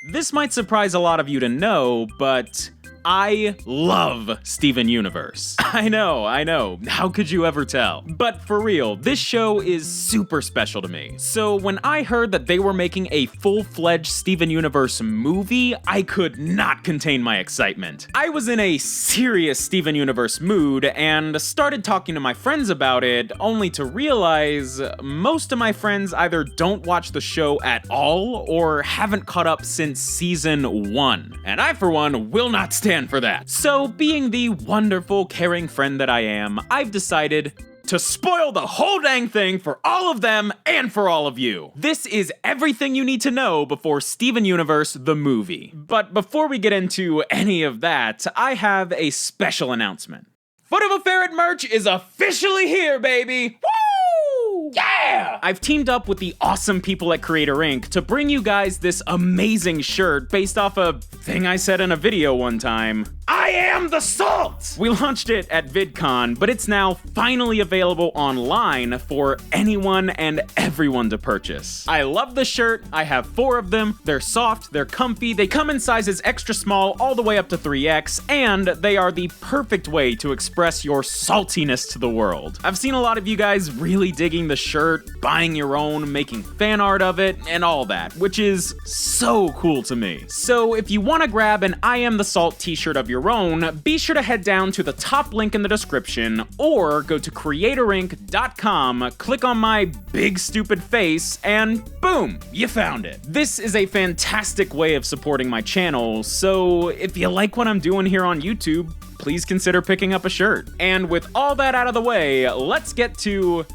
This might surprise a lot of you to know, but I love Steven Universe. I know. How could you ever tell? But for real, this show is super special to me. So when I heard that they were making a full-fledged Steven Universe movie, I could not contain my excitement. I was in a serious Steven Universe mood and started talking to my friends about it, only to realize most of my friends either don't watch the show at all or haven't caught up since season 1. And I, for one, will not stand for that. So, being the wonderful, caring friend that I am, I've decided to spoil the whole dang thing for all of them and for all of you. This is everything you need to know before Steven Universe the movie. But before we get into any of that, I have a special announcement. FootofaFerret merch is officially here, baby! Woo! Yeah! I've teamed up with the awesome people at Creator Inc. to bring you guys this amazing shirt based off a thing I said in a video one time. I am the salt! We launched it at VidCon, but it's now finally available online for anyone and everyone to purchase. I love the shirt. I have 4 of them. They're soft, they're comfy, they come in sizes extra small all the way up to 3X, and they are the perfect way to express your saltiness to the world. I've seen a lot of you guys really digging the shirt, buying your own, making fan art of it, and all that, which is so cool to me. So if you want to grab an I Am the Salt t-shirt of your own, be sure to head down to the top link in the description or go to creatorinc.com, click on my big stupid face, and boom, you found it. This is a fantastic way of supporting my channel, so if you like what I'm doing here on YouTube, please consider picking up a shirt. And with all that out of the way, let's get to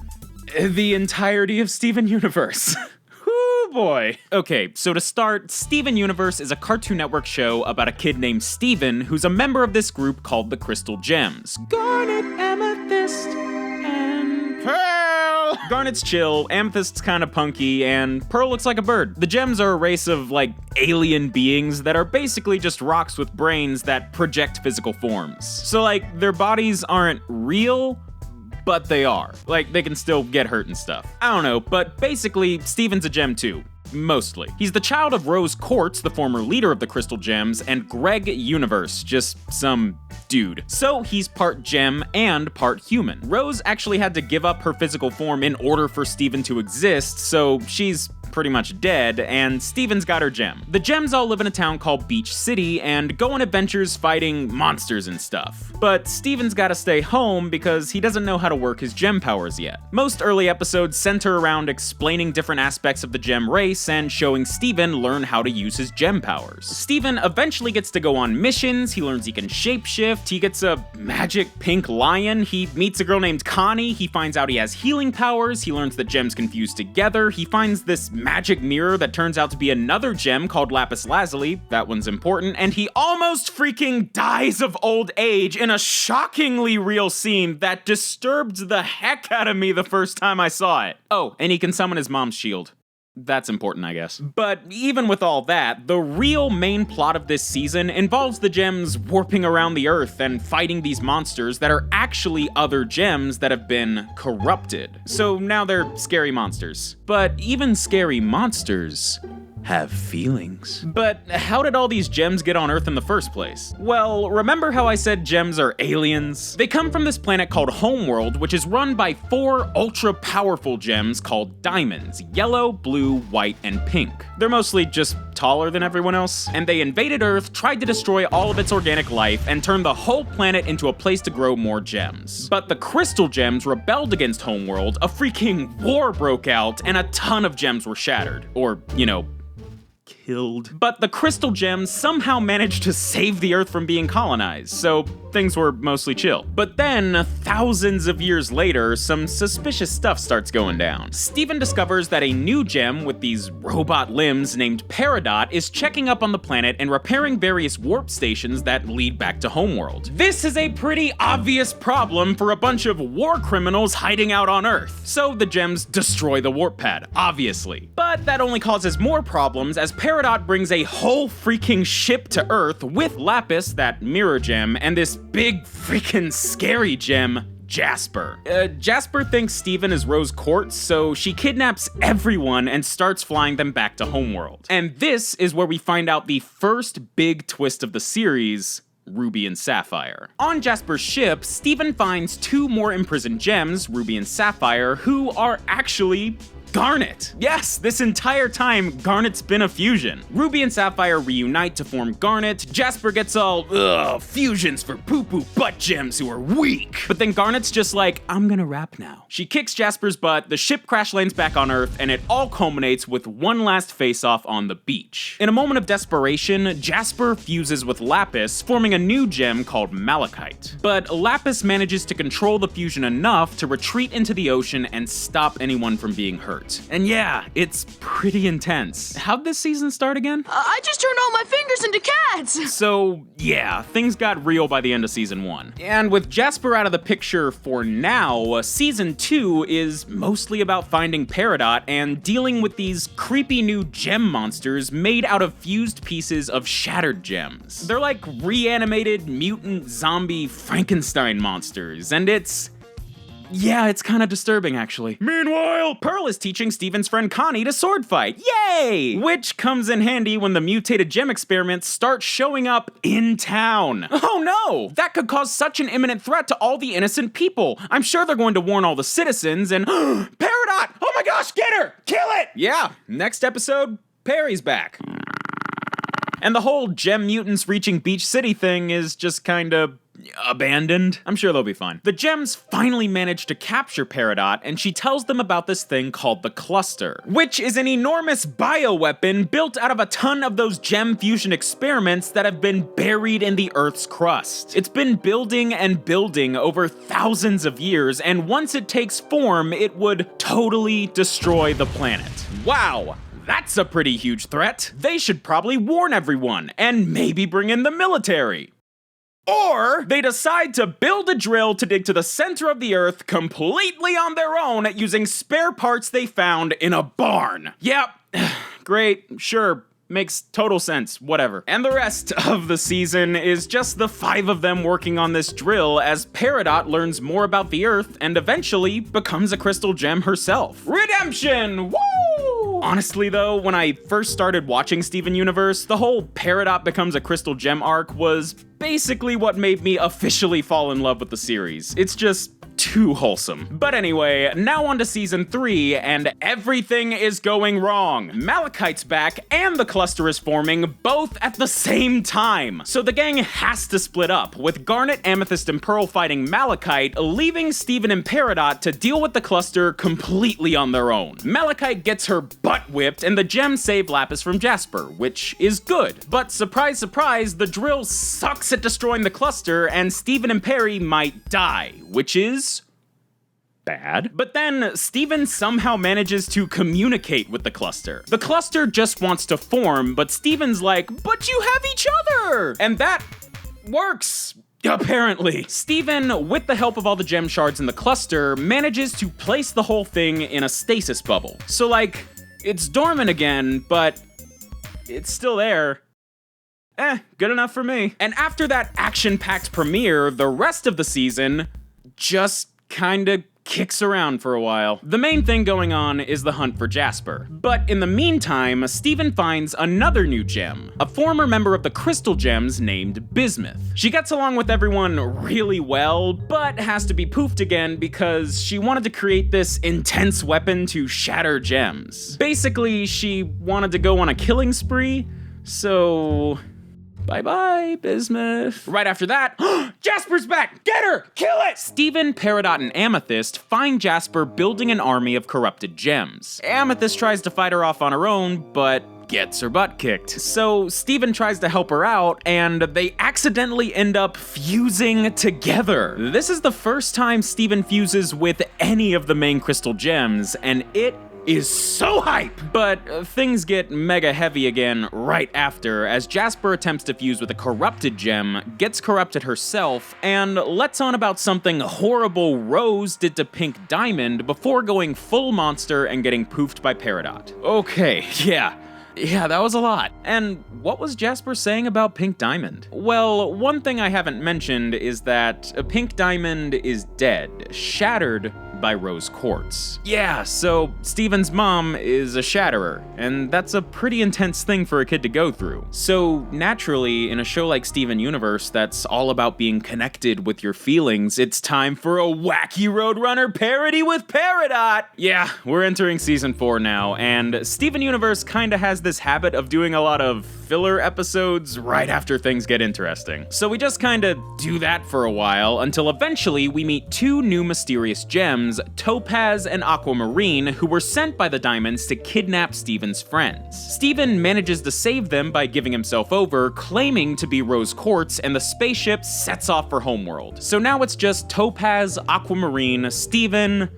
the entirety of Steven Universe. Boy. Okay, so to start, Steven Universe is a Cartoon Network show about a kid named Steven who's a member of this group called the Crystal Gems. Garnet, Amethyst, and Pearl! Garnet's chill, Amethyst's kinda punky, and Pearl looks like a bird. The Gems are a race of, alien beings that are basically just rocks with brains that project physical forms. So, their bodies aren't real, but they are. They can still get hurt and stuff. I don't know, but basically, Steven's a gem too. Mostly. He's the child of Rose Quartz, the former leader of the Crystal Gems, and Greg Universe, just some dude. So he's part gem and part human. Rose actually had to give up her physical form in order for Steven to exist, so she's pretty much dead, and Steven's got her gem. The Gems all live in a town called Beach City and go on adventures fighting monsters and stuff. But Steven's gotta stay home because he doesn't know how to work his gem powers yet. Most early episodes center around explaining different aspects of the gem race and showing Steven learn how to use his gem powers. Steven eventually gets to go on missions, he learns he can shapeshift, he gets a magic pink lion, he meets a girl named Connie, he finds out he has healing powers, he learns that gems can fuse together, he finds this magic mirror that turns out to be another gem called Lapis Lazuli, that one's important, and he almost freaking dies of old age in a shockingly real scene that disturbed the heck out of me the first time I saw it. Oh, and he can summon his mom's shield. That's important, I guess. But even with all that, the real main plot of this season involves the Gems warping around the Earth and fighting these monsters that are actually other gems that have been corrupted. So now they're scary monsters. But even scary monsters have feelings. But how did all these gems get on Earth in the first place? Well, remember how I said gems are aliens? They come from this planet called Homeworld, which is run by 4 ultra-powerful gems called diamonds: yellow, blue, white, and pink. They're mostly just taller than everyone else, and they invaded Earth, tried to destroy all of its organic life, and turn the whole planet into a place to grow more gems. But the Crystal Gems rebelled against Homeworld, a freaking war broke out, and a ton of gems were shattered. Or, killed. But the Crystal Gems somehow managed to save the Earth from being colonized, so things were mostly chill. But then, thousands of years later, some suspicious stuff starts going down. Steven discovers that a new gem with these robot limbs named Peridot is checking up on the planet and repairing various warp stations that lead back to Homeworld. This is a pretty obvious problem for a bunch of war criminals hiding out on Earth. So the gems destroy the warp pad, obviously. But that only causes more problems as Peridot brings a whole freaking ship to Earth with Lapis, that mirror gem, and this big freaking scary gem, Jasper. Jasper thinks Steven is rose quartz, so she kidnaps everyone and starts flying them back to Homeworld. And this is where we find out the first big twist of the series: Ruby and Sapphire. On Jasper's ship, Steven finds 2 more imprisoned gems, Ruby and Sapphire, who are actually Garnet. Yes, this entire time, Garnet's been a fusion. Ruby and Sapphire reunite to form Garnet. Jasper gets all, ugh, fusions for poo-poo butt gems who are weak. But then Garnet's just like, I'm gonna rap now. She kicks Jasper's butt, the ship crash lands back on Earth, and it all culminates with one last face-off on the beach. In a moment of desperation, Jasper fuses with Lapis, forming a new gem called Malachite. But Lapis manages to control the fusion enough to retreat into the ocean and stop anyone from being hurt. And yeah, it's pretty intense. How'd this season start again? I just turned all my fingers into cats! So yeah, things got real by the end of season 1. And with Jasper out of the picture for now, season 2 is mostly about finding Peridot and dealing with these creepy new gem monsters made out of fused pieces of shattered gems. They're like reanimated mutant zombie Frankenstein monsters, and it's kind of disturbing, actually. Meanwhile, Pearl is teaching Steven's friend Connie to sword fight. Yay! Which comes in handy when the mutated gem experiments start showing up in town. Oh no! That could cause such an imminent threat to all the innocent people. I'm sure they're going to warn all the citizens and Peridot! Oh my gosh, get her! Kill it! Yeah, next episode, Perry's back. And the whole gem mutants reaching Beach City thing is just kinda abandoned. I'm sure they'll be fine. The gems finally manage to capture Peridot, and she tells them about this thing called the Cluster, which is an enormous bioweapon built out of a ton of those gem fusion experiments that have been buried in the Earth's crust. It's been building and building over thousands of years, and once it takes form, it would totally destroy the planet. Wow! That's a pretty huge threat. They should probably warn everyone, and maybe bring in the military. Or they decide to build a drill to dig to the center of the Earth completely on their own using spare parts they found in a barn. Yep, great, sure, makes total sense, whatever. And the rest of the season is just the 5 of them working on this drill as Peridot learns more about the Earth and eventually becomes a crystal gem herself. Redemption! Woo! Honestly though, when I first started watching Steven Universe, the whole Peridot becomes a crystal gem arc was basically what made me officially fall in love with the series. It's just too wholesome. But anyway, now on to season 3, and everything is going wrong. Malachite's back, and the cluster is forming, both at the same time. So the gang has to split up, with Garnet, Amethyst, and Pearl fighting Malachite, leaving Steven and Peridot to deal with the cluster completely on their own. Malachite gets her butt whipped, and the gems save Lapis from Jasper, which is good. But surprise, surprise, the drill sucks at destroying the cluster, and Steven and Perry might die, which is bad. But then Steven somehow manages to communicate with the cluster. The cluster just wants to form, but Steven's like, but you have each other! And that works. Apparently. Steven, with the help of all the gem shards in the cluster, manages to place the whole thing in a stasis bubble. So like, it's dormant again, but it's still there. Good enough for me. And after that action-packed premiere, the rest of the season just kinda kicks around for a while. The main thing going on is the hunt for Jasper. But in the meantime, Steven finds another new gem, a former member of the Crystal Gems named Bismuth. She gets along with everyone really well, but has to be poofed again because she wanted to create this intense weapon to shatter gems. Basically, she wanted to go on a killing spree, so bye-bye, Bismuth. Right after that, Jasper's back! Get her! Kill it! Steven, Peridot, and Amethyst find Jasper building an army of corrupted gems. Amethyst tries to fight her off on her own, but gets her butt kicked. So Steven tries to help her out, and they accidentally end up fusing together. This is the first time Steven fuses with any of the main crystal gems, and it is so hype! But things get mega heavy again right after, as Jasper attempts to fuse with a corrupted gem, gets corrupted herself, and lets on about something horrible Rose did to Pink Diamond before going full monster and getting poofed by Peridot. Okay, yeah. Yeah, that was a lot. And what was Jasper saying about Pink Diamond? Well, one thing I haven't mentioned is that Pink Diamond is dead, shattered by rose quartz. Yeah, so Steven's mom is a shatterer, and that's a pretty intense thing for a kid to go through. So naturally, in a show like Steven Universe that's all about being connected with your feelings, it's time for a wacky Roadrunner parody with Peridot! Yeah, we're entering season 4 now, and Steven Universe kinda has this habit of doing a lot of filler episodes right after things get interesting. So we just kinda do that for a while, until eventually we meet 2 new mysterious gems, Topaz and Aquamarine, who were sent by the Diamonds to kidnap Steven's friends. Steven manages to save them by giving himself over, claiming to be rose quartz, and the spaceship sets off for Homeworld. So now it's just Topaz, Aquamarine, Steven,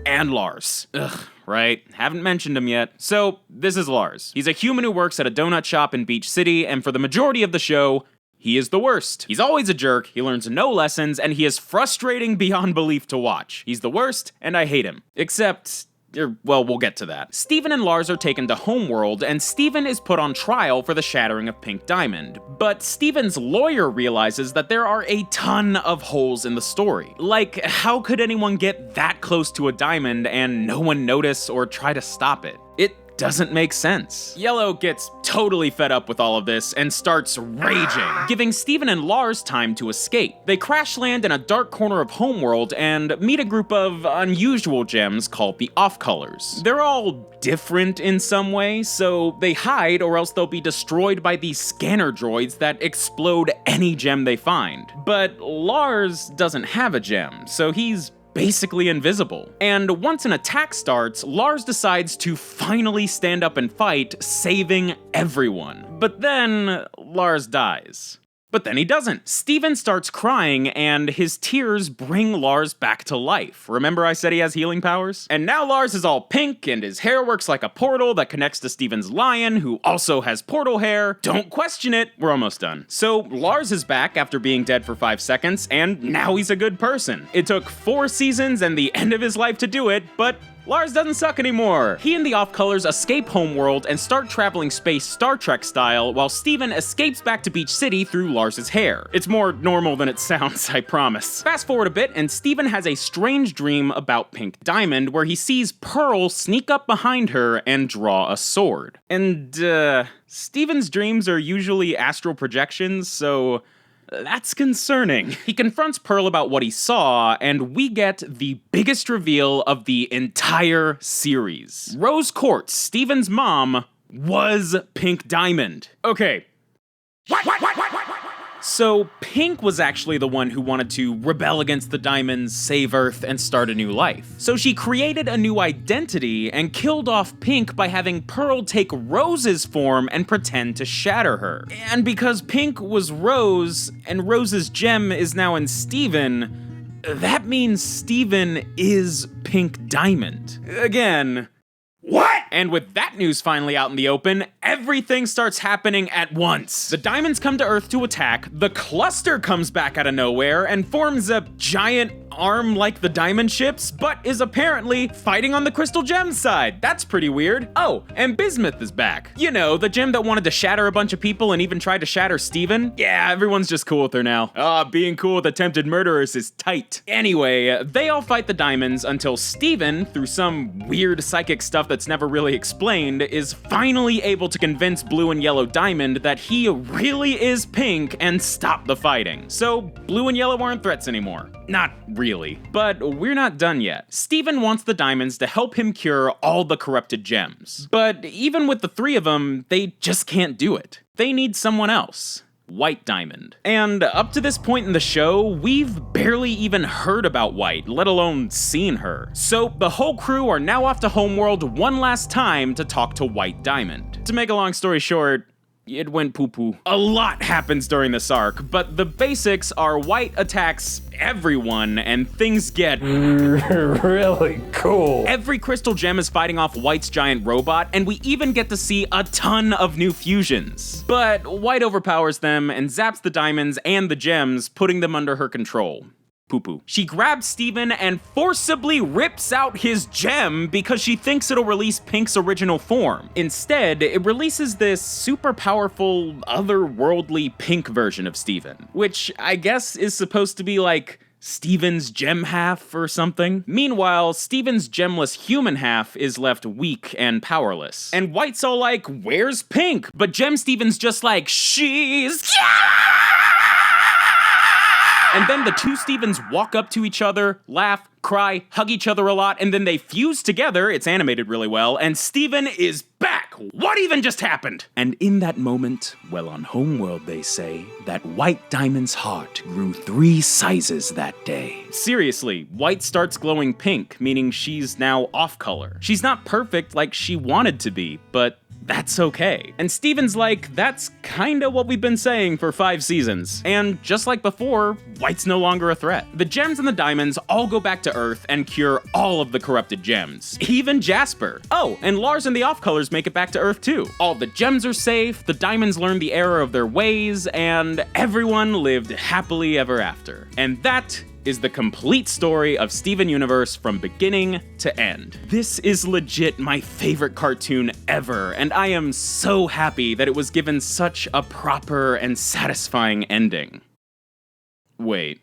and Lars. Ugh. Right? Haven't mentioned him yet. So, this is Lars. He's a human who works at a donut shop in Beach City, and for the majority of the show, he is the worst. He's always a jerk, he learns no lessons, and he is frustrating beyond belief to watch. He's the worst, and I hate him. Except, well, we'll get to that. Steven and Lars are taken to Homeworld, and Steven is put on trial for the shattering of Pink Diamond. But Steven's lawyer realizes that there are a ton of holes in the story. Like, how could anyone get that close to a diamond and no one notice or try to stop it? It doesn't make sense. Yellow gets totally fed up with all of this and starts raging, giving Steven and Lars time to escape. They crash land in a dark corner of Homeworld and meet a group of unusual gems called the Off-Colors. They're all different in some way, so they hide or else they'll be destroyed by these scanner droids that explode any gem they find. But Lars doesn't have a gem, so he's basically invisible. And once an attack starts, Lars decides to finally stand up and fight, saving everyone. But then, Lars dies. But then he doesn't. Steven starts crying, and his tears bring Lars back to life. Remember I said he has healing powers? And now Lars is all pink, and his hair works like a portal that connects to Steven's lion, who also has portal hair. Don't question it, we're almost done. So Lars is back after being dead for 5 seconds, and now he's a good person. It took 4 seasons and the end of his life to do it, but Lars doesn't suck anymore. He and the Off-Colors escape Homeworld and start traveling space Star Trek style, while Steven escapes back to Beach City through Lars's hair. It's more normal than it sounds, I promise. Fast forward a bit, and Steven has a strange dream about Pink Diamond, where he sees Pearl sneak up behind her and draw a sword. And, Steven's dreams are usually astral projections, so that's concerning. He confronts Pearl about what he saw, and we get the biggest reveal of the entire series. Rose Quartz, Steven's mom, was Pink Diamond. Okay. So, Pink was actually the one who wanted to rebel against the Diamonds, save Earth, and start a new life. So she created a new identity and killed off Pink by having Pearl take Rose's form and pretend to shatter her. And because Pink was Rose, and Rose's gem is now in Steven, that means Steven is Pink Diamond. Again, what? And with that news finally out in the open, everything starts happening at once. The Diamonds come to Earth to attack, the Cluster comes back out of nowhere and forms a giant arm like the Diamond ships, but is apparently fighting on the Crystal Gem side. That's pretty weird. Oh, and Bismuth is back. You know, the gem that wanted to shatter a bunch of people and even tried to shatter Steven. Yeah, everyone's just cool with her now. Being cool with attempted murderers is tight. Anyway, they all fight the Diamonds until Steven, through some weird psychic stuff that's never really explained, is finally able to convince Blue and Yellow Diamond that he really is Pink and stop the fighting. So, Blue and Yellow aren't threats anymore. Not really. But we're not done yet. Steven wants the Diamonds to help him cure all the corrupted gems. But even with the 3 of them, they just can't do it. They need someone else. White Diamond. And up to this point in the show, we've barely even heard about White, let alone seen her. So the whole crew are now off to Homeworld one last time to talk to White Diamond. To make a long story short, it went poo-poo. A lot happens during this arc, but the basics are White attacks everyone and things get really cool. Every crystal gem is fighting off White's giant robot, and we even get to see a ton of new fusions. But White overpowers them and zaps the Diamonds and the gems, putting them under her control. poo-poo. She grabs Steven and forcibly rips out his gem because she thinks it'll release Pink's original form. Instead, it releases this super powerful, otherworldly Pink version of Steven, which I guess is supposed to be like Steven's gem half or something. Meanwhile, Steven's gemless human half is left weak and powerless. And White's all like, where's Pink? But Gem Steven's just like, she's... And then the two Stevens walk up to each other, laugh, cry, hug each other a lot, and then they fuse together, it's animated really well, and Steven is back! What even just happened? And in that moment, well, on Homeworld they say, that White Diamond's heart grew 3 sizes that day. Seriously, White starts glowing pink, meaning she's now off color. She's not perfect like she wanted to be, but that's okay. And Steven's like, that's kinda what we've been saying for 5 seasons. And just like before, White's no longer a threat. The gems and the diamonds all go back to Earth and cure all of the corrupted gems. Even Jasper. Oh, and Lars and the off-colors make it back to Earth too. All the gems are safe, the diamonds learn the error of their ways, and everyone lived happily ever after. And that is the complete story of Steven Universe from beginning to end. This is legit my favorite cartoon ever, and I am so happy that it was given such a proper and satisfying ending. Wait.